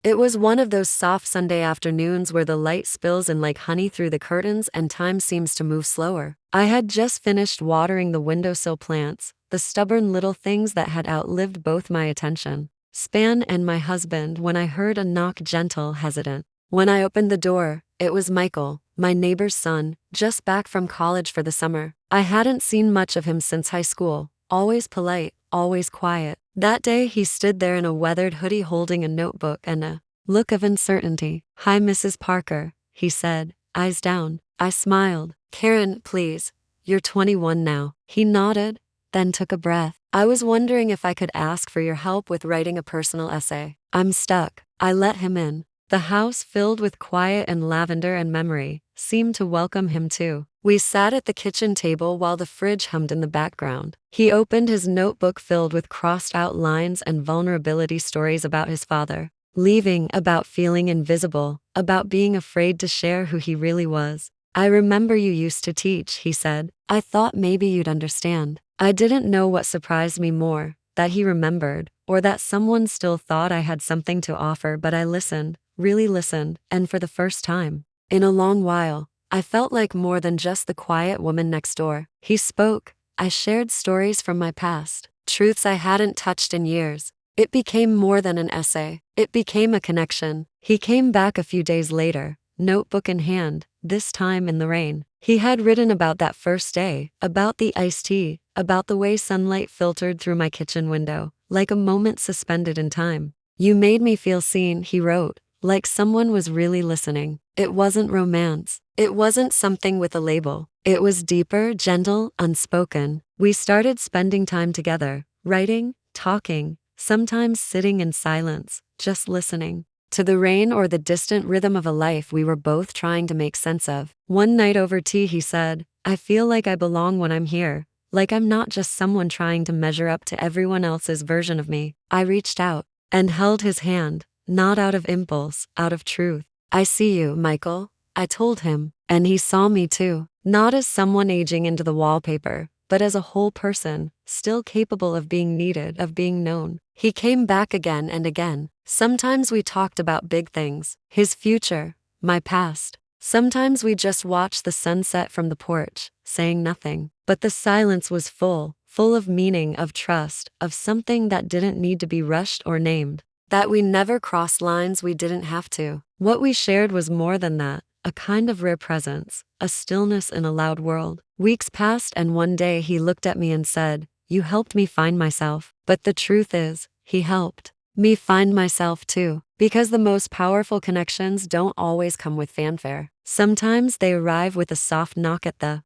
It was one of those soft Sunday afternoons where the light spills in like honey through the curtains and time seems to move slower. I had just finished watering the windowsill plants, the stubborn little things that had outlived both my attention span and my husband, when I heard a knock, gentle, hesitant. When I opened the door, it was Michael, my neighbor's son, just back from college for the summer. I hadn't seen much of him since high school, always polite, always quiet. That day he stood there in a weathered hoodie holding a notebook and a look of uncertainty. "Hi, Mrs. Parker," he said, eyes down. I smiled. "Karen, please. You're 21 now." He nodded, then took a breath. "I was wondering if I could ask for your help with writing a personal essay. I'm stuck." I let him in. The house, filled with quiet and lavender and memory, seemed to welcome him too. We sat at the kitchen table while the fridge hummed in the background. He opened his notebook filled with crossed-out lines and vulnerability stories about his father leaving, about feeling invisible, about being afraid to share who he really was. "I remember you used to teach," he said. "I thought maybe you'd understand." I didn't know what surprised me more, that he remembered, or that someone still thought I had something to offer, but I listened, really listened, and for the first time in a long while, I felt like more than just the quiet woman next door. He spoke. I shared stories from my past, truths I hadn't touched in years. It became more than an essay. It became a connection. He came back a few days later, notebook in hand, this time in the rain. He had written about that first day, about the iced tea, about the way sunlight filtered through my kitchen window, like a moment suspended in time. "You made me feel seen," he wrote, like someone was really listening. It wasn't romance. It wasn't something with a label. It was deeper, gentle, unspoken. We started spending time together, writing, talking, sometimes sitting in silence, just listening to the rain or the distant rhythm of a life we were both trying to make sense of. One night over tea he said, "I feel like I belong when I'm here, like I'm not just someone trying to measure up to everyone else's version of me." I reached out and held his hand, not out of impulse, out of truth. "I see you, Michael," I told him, and he saw me too, not as someone aging into the wallpaper, but as a whole person, still capable of being needed, of being known. He came back again and again. Sometimes we talked about big things, his future, my past. Sometimes we just watched the sunset from the porch, saying nothing. But the silence was full of meaning, of trust, of something that didn't need to be rushed or named. That we never crossed lines we didn't have to. What we shared was more than that, a kind of rare presence, a stillness in a loud world. Weeks passed and one day he looked at me and said, "You helped me find myself." But the truth is, he helped me find myself too. Because the most powerful connections don't always come with fanfare. Sometimes they arrive with a soft knock at the